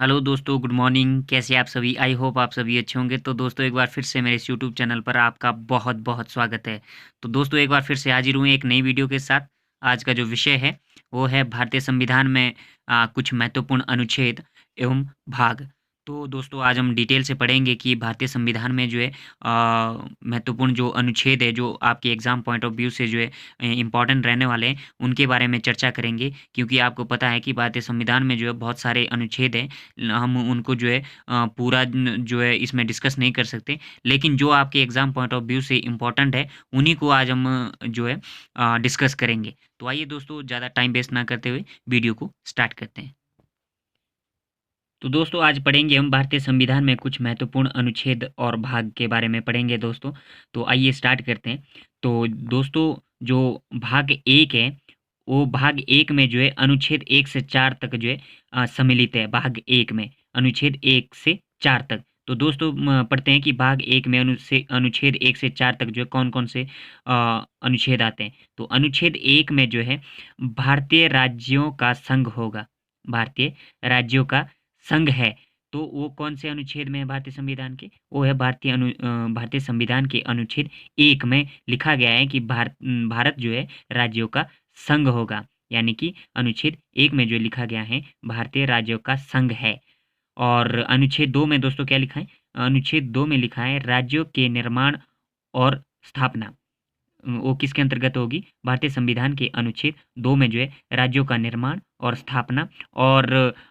Hello दोस्तों, good morning. कैसे आप सभी? आई होप आप सभी अच्छे होंगे। तो दोस्तों, एक बार फिर से मेरे इस यूट्यूब चैनल पर आपका बहुत बहुत स्वागत है। तो दोस्तों, एक बार फिर से हाजिर हुए एक नई वीडियो के साथ। आज का जो विषय है वो है भारतीय संविधान में कुछ महत्वपूर्ण अनुच्छेद एवं भाग। तो दोस्तों, आज हम डिटेल से पढ़ेंगे कि भारतीय संविधान में जो है महत्वपूर्ण जो अनुच्छेद है, जो आपके एग्जाम पॉइंट ऑफ व्यू से जो है इम्पोर्टेंट रहने वाले हैं, उनके बारे में चर्चा करेंगे। क्योंकि आपको पता है कि भारतीय संविधान में जो है बहुत सारे अनुच्छेद हैं। हम उनको जो है पूरा जो है इसमें डिस्कस नहीं कर सकते। लेकिन जो आपके एग्ज़ाम पॉइंट ऑफ व्यू से इम्पोर्टेंट है, उन्हीं को आज हम जो है डिस्कस करेंगे। तो आइए दोस्तों, ज़्यादा टाइम वेस्ट ना करते हुए वीडियो को स्टार्ट करते हैं। तो दोस्तों, आज पढ़ेंगे हम भारतीय संविधान में कुछ महत्वपूर्ण अनुच्छेद और भाग के बारे में पढ़ेंगे दोस्तों। तो आइए स्टार्ट करते हैं। तो दोस्तों, जो भाग एक है, वो भाग एक में जो है अनुच्छेद 1 से 4 तक जो है सम्मिलित है। भाग एक में अनुच्छेद 1 से 4 तक। तो दोस्तों, पढ़ते हैं कि भाग एक में अनुच्छेद 1 से 4 तक जो है कौन-कौन से अनुच्छेद आते हैं। तो अनुच्छेद 1 में जो है भारतीय राज्यों का संघ होगा। भारतीय राज्यों का संघ है। तो वो कौन से अनुच्छेद में है भारतीय संविधान के? वो है भारतीय संविधान के अनुच्छेद 1 में लिखा गया है कि भारत जो है राज्यों का संघ होगा। यानी कि अनुच्छेद 1 में जो लिखा गया है भारतीय राज्यों का संघ है। और अनुच्छेद 2 में दोस्तों क्या लिखा है? अनुच्छेद 2 में लिखा है राज्यों के निर्माण और स्थापना। वो किसके अंतर्गत होगी? भारतीय संविधान के अनुच्छेद 2 में जो है राज्यों का निर्माण और स्थापना और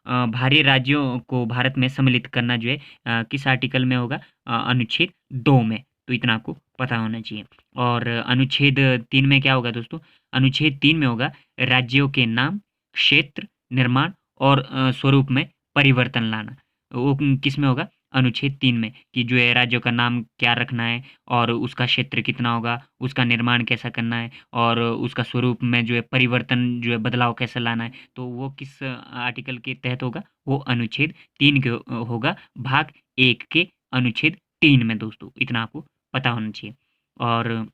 बाहरी राज्यों को भारत में सम्मिलित करना जो है किस आर्टिकल में होगा? अनुच्छेद 2 में। तो इतना आपको पता होना चाहिए। और अनुच्छेद 3 में क्या होगा दोस्तों? अनुच्छेद 3 में होगा राज्यों के नाम, क्षेत्र, निर्माण और स्वरूप में परिवर्तन लाना। वो किस में होगा? अनुच्छेद 3 में, कि जो है राज्यों का नाम क्या रखना है और उसका क्षेत्र कितना होगा, उसका निर्माण कैसा करना है और उसका स्वरूप में जो है परिवर्तन जो है बदलाव कैसे लाना है। तो वो किस आर्टिकल के तहत होगा? वो अनुच्छेद 3 के होगा, भाग 1 के अनुच्छेद 3 में दोस्तों। इतना आपको पता होना चाहिए। और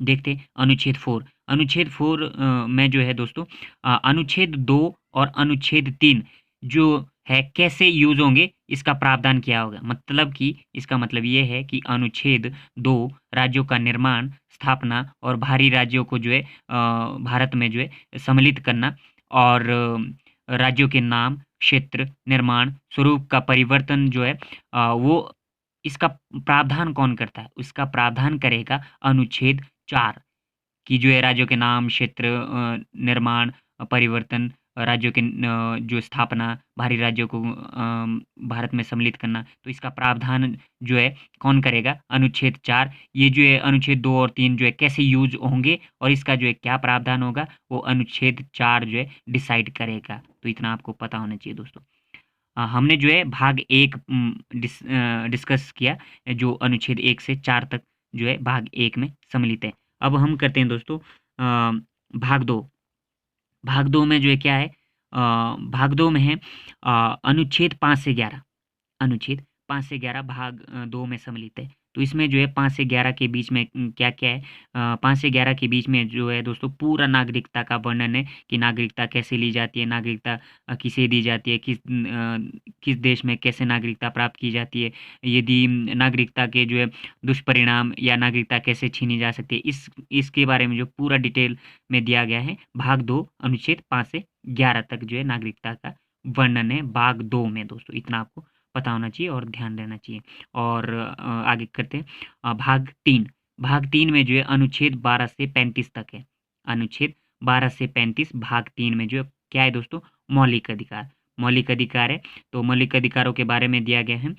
देखते हैं अनुच्छेद 4। अनुच्छेद 4 में जो है दोस्तों अनुच्छेद 2 और अनुच्छेद 3 जो है कैसे यूज़ होंगे, इसका प्रावधान क्या होगा? मतलब कि इसका मतलब ये है कि अनुच्छेद 2 राज्यों का निर्माण, स्थापना और बाहरी राज्यों को जो है भारत में जो है सम्मिलित करना और राज्यों के नाम, क्षेत्र, निर्माण, स्वरूप का परिवर्तन जो है वो इसका प्रावधान कौन करता है? उसका प्रावधान करेगा अनुच्छेद 4, कि जो है राज्यों के नाम, क्षेत्र, निर्माण, परिवर्तन, राज्यों के जो स्थापना, बाहरी राज्यों को भारत में सम्मिलित करना। तो इसका प्रावधान जो है कौन करेगा? अनुच्छेद 4। ये जो है अनुच्छेद 2 और 3 जो है कैसे यूज़ होंगे और इसका जो है क्या प्रावधान होगा, वो अनुच्छेद 4 जो है डिसाइड करेगा। तो इतना आपको पता होना चाहिए दोस्तों। हमने जो है भाग 1 डिस्कस किया, जो अनुच्छेद 1 से 4 तक जो है भाग 1 में सम्मिलित है। अब हम करते हैं दोस्तों भाग 2। भाग 2 में जो है क्या है? भाग 2 में है अनुच्छेद 5 से 11। अनुच्छेद 5 से 11 भाग 2 में सम्मिलित है। तो इसमें जो है 5 से 11 के बीच में क्या-क्या है? 5 से 11 के बीच में जो है दोस्तों पूरा नागरिकता का वर्णन है कि नागरिकता कैसे ली जाती है, नागरिकता किसे दी जाती है, किस देश में कैसे नागरिकता प्राप्त की जाती है, यदि नागरिकता के जो है दुष्परिणाम या नागरिकता कैसे छीनी जा सकती है, इसके बारे में जो पूरा डिटेल में दिया गया है। भाग 2 अनुच्छेद 5 से 11 तक जो है नागरिकता का वर्णन है भाग 2 में दोस्तों। इतना आपको पता होना चाहिए और ध्यान देना चाहिए। और आगे करते हैं भाग 3। भाग 3 में जो है अनुच्छेद 12 से 35 तक है। अनुच्छेद 12 से 35 भाग 3 में जो है क्या है दोस्तों? मौलिक अधिकार। मौलिक अधिकार है, तो मौलिक अधिकारों के बारे में दिया गया है।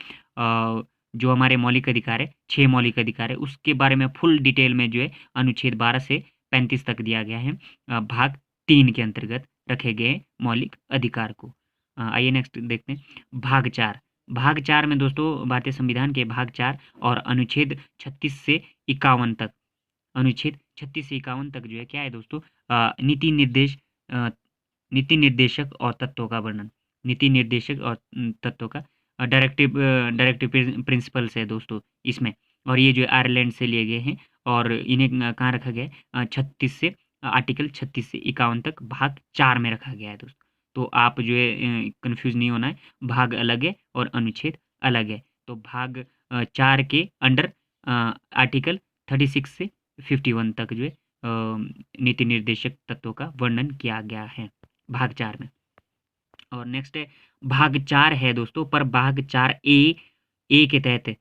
जो हमारे मौलिक अधिकार है, 6 मौलिक अधिकार है, उसके बारे में फुल डिटेल में जो है अनुच्छेद 12 से 35 तक दिया गया है। भाग 3 के अंतर्गत रखे गए मौलिक अधिकार को। आइए नेक्स्ट देखते हैं भाग 4। भाग 4 में दोस्तों भारतीय संविधान के भाग 4 और अनुच्छेद 36 से 51 तक। अनुच्छेद 36 से 51 तक जो है क्या है दोस्तों? अ, नीति निर्देशक और तत्वों का वर्णन। नीति निर्देशक और तत्वों का डायरेक्टिव प्रिंसिपल्स है दोस्तों इसमें। और ये जो है आयरलैंड से लिए गए हैं और इन्हें कहाँ रखा गया है? 36 से आर्टिकल 36 से 51 तक भाग 4 में रखा गया है दोस्तों। तो आप जो है कन्फ्यूज़ नहीं होना है, भाग अलग है और अनुच्छेद अलग है। तो भाग 4 के अंडर आर्टिकल 36 से 51 तक जो है नीति निर्देशक तत्वों का वर्णन किया गया है भाग 4 में। और नेक्स्ट है भाग 4 है दोस्तों, पर भाग 4 ए के तहत,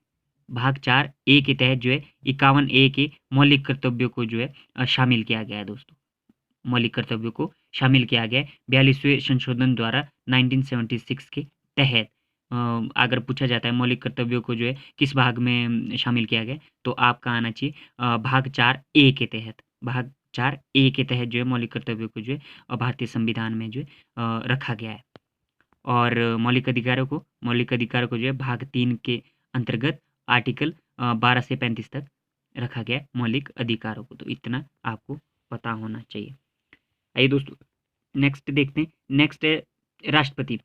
भाग 4 ए के तहत जो है 51 ए के मौलिक कर्तव्यों को जो है शामिल किया गया है दोस्तों। मौलिक कर्तव्यों को शामिल किया गया है 42वें संशोधन द्वारा 1976 के तहत। अगर पूछा जाता है मौलिक कर्तव्यों को जो है किस भाग में शामिल किया गया है, तो आपका आना चाहिए भाग 4 ए के तहत। भाग 4 ए के तहत जो है मौलिक कर्तव्यों को जो है भारतीय संविधान में जो है रखा गया है। और मौलिक अधिकारों को जो है भाग 3 के अंतर्गत आर्टिकल 12 से 35 तक रखा गया है मौलिक अधिकारों को। तो इतना आपको पता होना चाहिए। आइए दोस्तों नेक्स्ट देखते हैं। नेक्स्ट है राष्ट्रपति।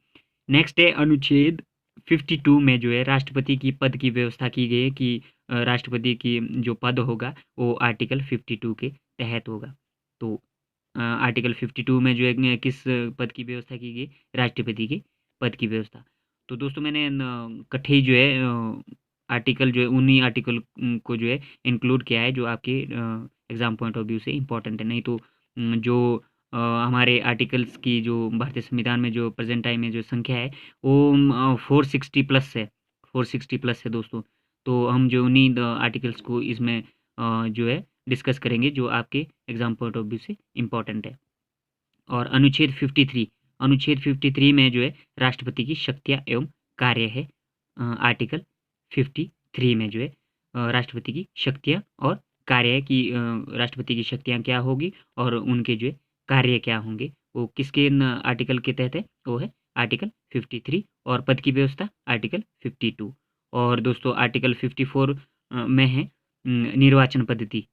नेक्स्ट है अनुच्छेद 52 में जो है राष्ट्रपति की पद की व्यवस्था की गई है कि राष्ट्रपति की जो पद होगा वो आर्टिकल 52 के तहत होगा। तो आर्टिकल 52 में जो है किस पद की व्यवस्था की गई, राष्ट्रपति के पद की व्यवस्था। तो दोस्तों मैंने इकट्ठे ही जो है आर्टिकल जो है उन्हीं आर्टिकल को जो है इंक्लूड किया है जो आपके एग्जाम पॉइंट ऑफ व्यू से इम्पोर्टेंट है। नहीं तो जो हमारे आर्टिकल्स की जो भारतीय संविधान में जो प्रेजेंट टाइम में जो संख्या है वो 460 प्लस है, 460 प्लस है दोस्तों। तो हम जो उन्हीं आर्टिकल्स को इसमें जो है डिस्कस करेंगे जो आपके एग्जाम पॉइंट ऑफ व्यू से इम्पोर्टेंट है। और अनुच्छेद 53 में जो है राष्ट्रपति की शक्तियाँ एवं कार्य है। आर्टिकल 53 में जो है राष्ट्रपति की शक्तियाँ और कार्य है कि राष्ट्रपति की शक्तियाँ क्या होगी और उनके जो है कार्य क्या होंगे, वो किसके आर्टिकल के तहत है, वो है आर्टिकल 53। और पद की व्यवस्था आर्टिकल 52। और दोस्तों आर्टिकल 54 में है निर्वाचन पद्धति।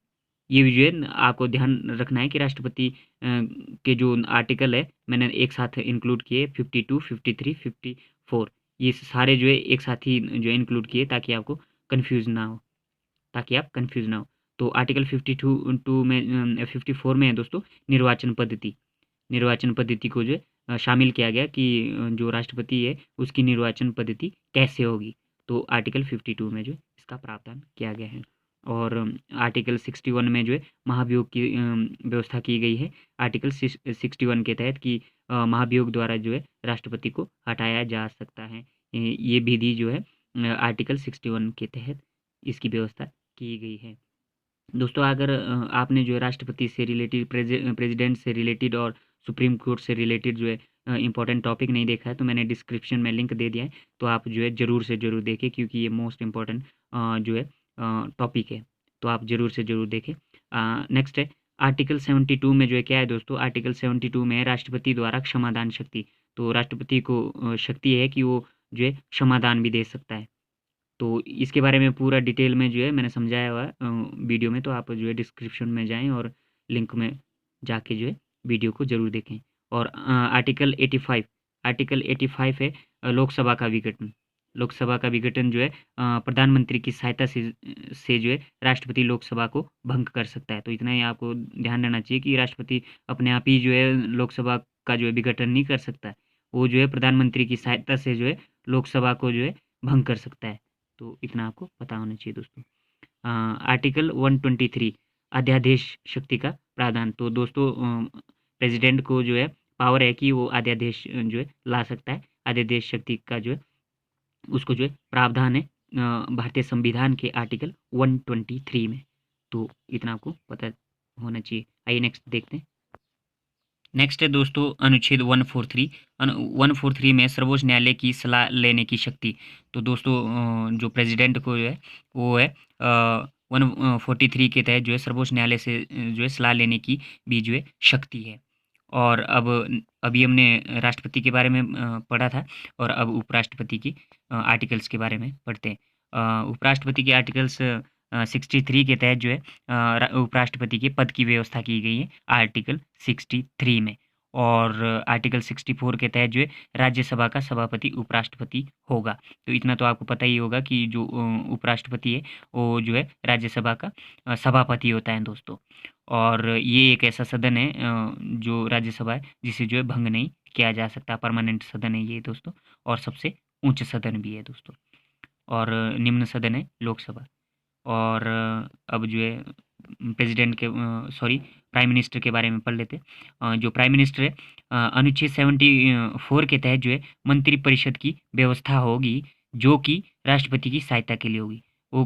ये भी जो है आपको ध्यान रखना है कि राष्ट्रपति के जो आर्टिकल है मैंने एक साथ इंक्लूड किए 52, 53, 54। ये सारे जो है एक साथ ही जो है इंक्लूड किए ताकि आपको कन्फ्यूज़ ना हो, ताकि आप कन्फ्यूज़ ना हो। तो आर्टिकल 52 में 54 में है दोस्तों निर्वाचन पद्धति। निर्वाचन पद्धति को जो है शामिल किया गया कि जो राष्ट्रपति है उसकी निर्वाचन पद्धति कैसे होगी। तो आर्टिकल 52 में जो है इसका प्रावधान किया गया है। और आर्टिकल 61 में जो है महाभियोग की व्यवस्था की गई है। आर्टिकल 61 के तहत कि महाभियोग द्वारा जो है राष्ट्रपति को हटाया जा सकता है। ये विधि जो है आर्टिकल 61 के तहत इसकी व्यवस्था की गई है। दोस्तों अगर आपने जो है राष्ट्रपति से रिलेटेड प्रेसिडेंट से रिलेटेड और सुप्रीम कोर्ट से रिलेटेड जो है इंपॉर्टेंट टॉपिक नहीं देखा है तो मैंने डिस्क्रिप्शन में लिंक दे दिया है, तो आप जो है ज़रूर से ज़रूर देखें क्योंकि ये मोस्ट इम्पॉर्टेंट जो है टॉपिक है, तो आप ज़रूर से ज़रूर देखें। नेक्स्ट है आर्टिकल 72 में जो है क्या है दोस्तों, आर्टिकल 72 में है राष्ट्रपति द्वारा क्षमादान शक्ति। तो राष्ट्रपति को शक्ति है कि वो जो है क्षमादान भी दे सकता है। तो इसके बारे में पूरा डिटेल में जो है मैंने समझाया हुआ है वीडियो में, तो आप जो है डिस्क्रिप्शन में जाएँ और लिंक में जाके जो है वीडियो को ज़रूर देखें। और आर्टिकल 85 है लोकसभा का विघटन। लोकसभा का विघटन जो है प्रधानमंत्री की सहायता से जो है राष्ट्रपति लोकसभा को भंग कर सकता है। तो इतना ही आपको ध्यान रहना चाहिए कि राष्ट्रपति अपने आप ही जो है लोकसभा का जो है विघटन नहीं कर सकता। वो जो है प्रधानमंत्री की सहायता से जो है लोकसभा को जो है भंग कर सकता है। तो इतना आपको पता होना चाहिए दोस्तों। आर्टिकल 123 अध्यादेश शक्ति का प्रावधान। तो दोस्तों प्रेसिडेंट को जो है पावर है कि वो अध्यादेश जो है ला सकता है। अध्यादेश शक्ति का जो है उसको जो है प्रावधान है भारतीय संविधान के आर्टिकल 123 में। तो इतना आपको पता होना चाहिए। आइए नेक्स्ट देखते हैं। नेक्स्ट है दोस्तों अनुच्छेद 143 में सर्वोच्च न्यायालय की सलाह लेने की शक्ति। तो दोस्तों जो प्रेसिडेंट को जो है वो है 143 के तहत जो है सर्वोच्च न्यायालय से जो है सलाह लेने की भी जो है शक्ति है। और अब अभी हमने राष्ट्रपति के बारे में पढ़ा था और अब उपराष्ट्रपति की आर्टिकल्स के बारे में पढ़ते हैं। उपराष्ट्रपति के आर्टिकल्स 63 के तहत जो है उपराष्ट्रपति के पद की व्यवस्था की गई है आर्टिकल 63 में। और आर्टिकल 64 के तहत जो है राज्यसभा का सभापति उपराष्ट्रपति होगा। तो इतना तो आपको पता ही होगा कि जो उपराष्ट्रपति है वो जो है राज्यसभा का सभापति होता है दोस्तों। और ये एक ऐसा सदन है जो राज्यसभा है जिसे जो है भंग नहीं किया जा सकता है। परमानेंट सदन है ये दोस्तों, और सबसे उच्च सदन भी है दोस्तों, और निम्न सदन है लोकसभा। और अब जो है प्रेसिडेंट के सॉरी प्राइम मिनिस्टर के बारे में पढ़ लेते हैं। जो प्राइम मिनिस्टर है, अनुच्छेद 74 के तहत जो है मंत्रिपरिषद की व्यवस्था होगी, जो कि राष्ट्रपति की सहायता के लिए होगी। वो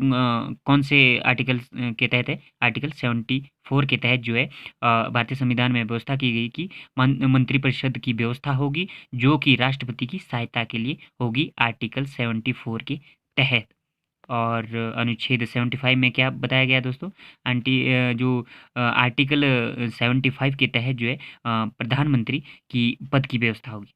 कौन से आर्टिकल के तहत है? आर्टिकल 74 के तहत जो है भारतीय संविधान में व्यवस्था की गई कि मंत्रिपरिषद की व्यवस्था होगी, जो कि राष्ट्रपति की सहायता के लिए होगी, आर्टिकल 74 के तहत। और अनुच्छेद 75 में क्या बताया गया दोस्तों? आर्टिकल 75 के तहत जो है प्रधानमंत्री की पद की व्यवस्था होगी।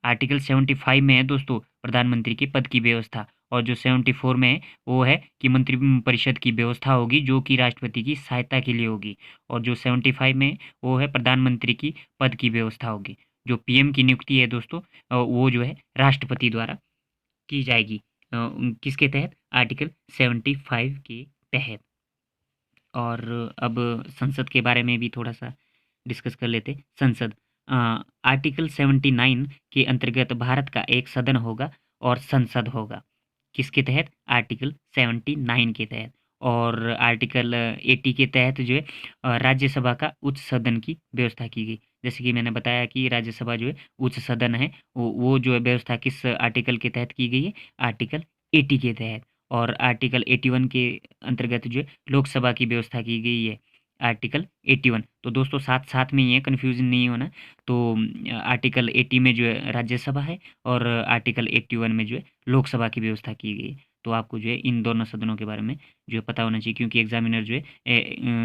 आर्टिकल 75 में है दोस्तों प्रधानमंत्री के पद की व्यवस्था, और जो 74 में है वो है कि मंत्रिपरिषद की व्यवस्था होगी, जो कि राष्ट्रपति की सहायता के लिए होगी। और जो 75 में वो है प्रधानमंत्री की पद की व्यवस्था होगी। जो पीएम की नियुक्ति है दोस्तों, वो जो है राष्ट्रपति द्वारा की जाएगी। किसके तहत? आर्टिकल 75 के तहत। और अब संसद के बारे में भी थोड़ा सा डिस्कस कर लेते। संसद आर्टिकल 79 के अंतर्गत भारत का एक सदन होगा और संसद होगा। किसके तहत? आर्टिकल 79 के तहत। और आर्टिकल 80 के तहत जो है राज्यसभा का उच्च सदन की व्यवस्था की गई। जैसे कि मैंने बताया कि राज्यसभा जो है उच्च सदन है, वो जो है व्यवस्था किस आर्टिकल के तहत की गई है? आर्टिकल 80 के तहत। और आर्टिकल 81 के अंतर्गत जो है लोकसभा की व्यवस्था की गई है, आर्टिकल 81। तो दोस्तों साथ साथ में ही है, कन्फ्यूजन नहीं होना। तो आर्टिकल 80 में जो है राज्यसभा है, और आर्टिकल 81 में जो है लोकसभा की व्यवस्था की गई है। तो आपको जो है इन दोनों सदनों के बारे में जो है पता होना चाहिए, क्योंकि एग्जामिनर जो है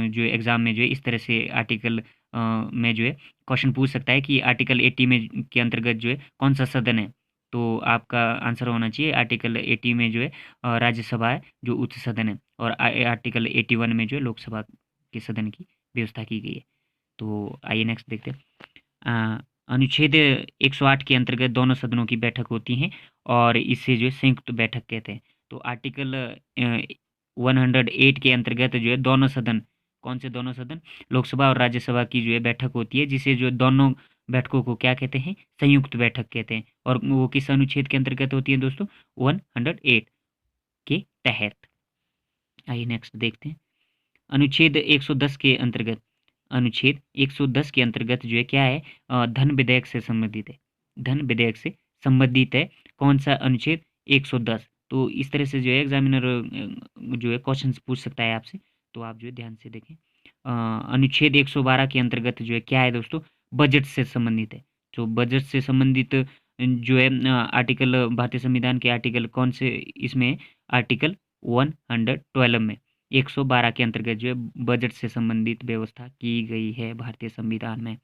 जो एग्ज़ाम में जो है इस तरह से आर्टिकल में जो है क्वेश्चन पूछ सकता है कि आर्टिकल 80 में के अंतर्गत जो है कौन सा सदन है। तो आपका आंसर होना चाहिए आर्टिकल 80 में जो है राज्यसभा है, जो उच्च सदन है, और आर्टिकल 81 में जो है लोकसभा के सदन की व्यवस्था की गई है। तो आइए नेक्स्ट देखते हैं। अनुच्छेद 108 के अंतर्गत दोनों सदनों की बैठक होती हैं, और इसे जो है संयुक्त बैठक कहते हैं। तो आर्टिकल 108 के अंतर्गत जो है दोनों सदन, कौन से दोनों सदन? लोकसभा और राज्यसभा की जो है बैठक होती है, जिसे जो दोनों बैठकों को क्या कहते हैं? संयुक्त बैठक कहते हैं। और वो किस अनुच्छेद के अंतर्गत होती है दोस्तों? 108 के तहत। आइए नेक्स्ट देखते हैं। अनुच्छेद 110 के अंतर्गत, अनुच्छेद 110 के अंतर्गत जो है क्या है? धन विधेयक से संबंधित है। धन विधेयक से संबंधित है। कौन सा अनुच्छेद? 110। तो इस तरह से जो है एग्जामिनर जो है क्वेश्चंस पूछ सकता है आपसे, तो आप जो है ध्यान से देखें। अनुच्छेद 112 के अंतर्गत जो है क्या है दोस्तों? बजट से संबंधित है। जो बजट से संबंधित जो है आर्टिकल, भारतीय संविधान के आर्टिकल कौन से इसमें? आर्टिकल 112 में 112 के अंतर्गत जो है बजट से संबंधित व्यवस्था की गई है भारतीय संविधान में।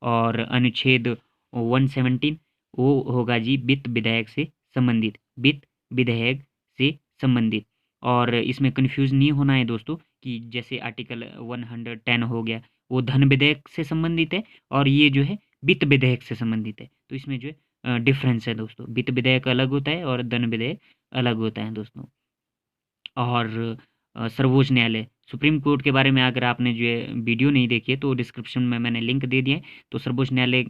और अनुच्छेद 117 वो होगा जी वित्त विधेयक से संबंधित, वित्त विधेयक से संबंधित। और इसमें कन्फ्यूज नहीं होना है दोस्तों कि जैसे आर्टिकल 110 हो गया, वो धन विधेयक से संबंधित है, और ये जो है वित्त विधेयक से संबंधित है। तो इसमें जो है डिफरेंस है दोस्तों, वित्त विधेयक अलग होता है और धन विधेयक अलग होता है दोस्तों। और सर्वोच्च न्यायालय, सुप्रीम कोर्ट के बारे में अगर आपने जो है वीडियो नहीं देखी है तो डिस्क्रिप्शन में मैंने लिंक दे दिया है। तो सर्वोच्च न्यायालय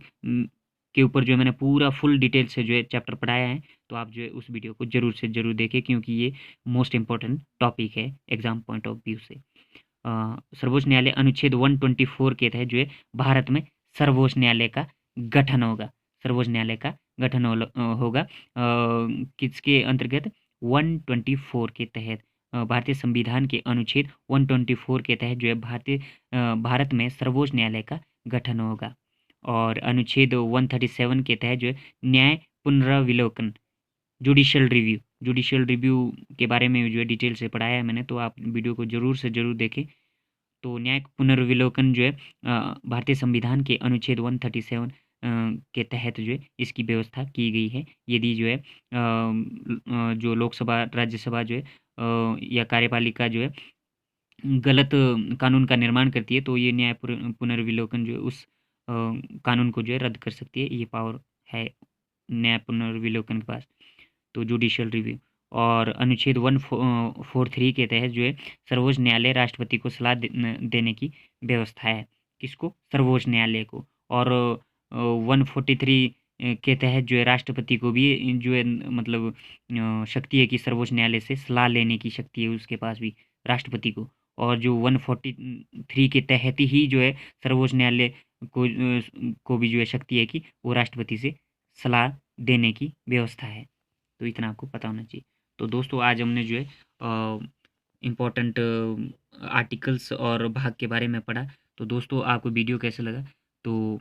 के ऊपर जो है मैंने पूरा फुल डिटेल से जो है चैप्टर पढ़ाया है। तो आप जो है उस वीडियो को ज़रूर से ज़रूर देखें, क्योंकि ये मोस्ट इंपॉर्टेंट टॉपिक है एग्जाम पॉइंट ऑफ व्यू से। सर्वोच्च न्यायालय अनुच्छेद 124 के तहत जो है भारत में सर्वोच्च न्यायालय का गठन होगा। सर्वोच्च न्यायालय का गठन होगा किसके अंतर्गत? 124 के तहत। भारतीय संविधान के अनुच्छेद 124 के तहत जो है भारत में सर्वोच्च न्यायालय का गठन होगा। और अनुच्छेद 137 के तहत जो है न्याय पुनरावलोकन, जुडिशियल रिव्यू के बारे में जो है डिटेल से पढ़ाया है मैंने, तो आप वीडियो को ज़रूर से ज़रूर देखें। तो न्यायिक पुनर्विलोकन जो है भारतीय संविधान के अनुच्छेद 137 के तहत जो है इसकी व्यवस्था की गई है। यदि जो है जो लोकसभा राज्यसभा जो है या कार्यपालिका जो है गलत कानून का निर्माण करती है, तो ये न्याय पुनर्विलोकन जो है उस कानून को जो है रद्द कर सकती है। ये पावर है न्याय पुनर्विलोकन के पास। तो जुडिशियल रिव्यू। और अनुच्छेद 143 के तहत जो है सर्वोच्च न्यायालय राष्ट्रपति को सलाह देने की व्यवस्था है। किसको? सर्वोच्च न्यायालय को। और 143 के तहत जो है राष्ट्रपति को भी जो है मतलब शक्ति है कि सर्वोच्च न्यायालय से सलाह लेने की शक्ति है उसके पास भी, राष्ट्रपति को। और जो 143 के तहत ही जो है सर्वोच्च न्यायालय को भी जो है शक्ति है कि वो राष्ट्रपति से सलाह देने की व्यवस्था है। तो इतना आपको पता होना चाहिए। तो दोस्तों आज हमने जो है इम्पोर्टेंट आर्टिकल्स और भाग के बारे में पढ़ा। तो दोस्तों आपको वीडियो कैसा लगा तो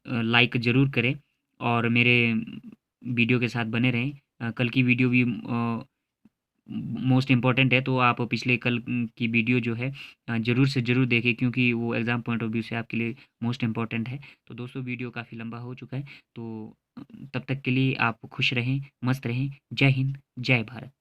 लाइक ज़रूर करें और मेरे वीडियो के साथ बने रहें। कल की वीडियो भी मोस्ट इम्पॉर्टेंट है, तो आप पिछले कल की वीडियो जो है ज़रूर से ज़रूर देखें, क्योंकि वो एग्ज़ाम पॉइंट ऑफ व्यू से आपके लिए मोस्ट इम्पॉर्टेंट है। तो दोस्तों वीडियो काफ़ी लंबा हो चुका है, तो तब तक के लिए आप खुश रहें, मस्त रहें। जय हिंद, जय भारत।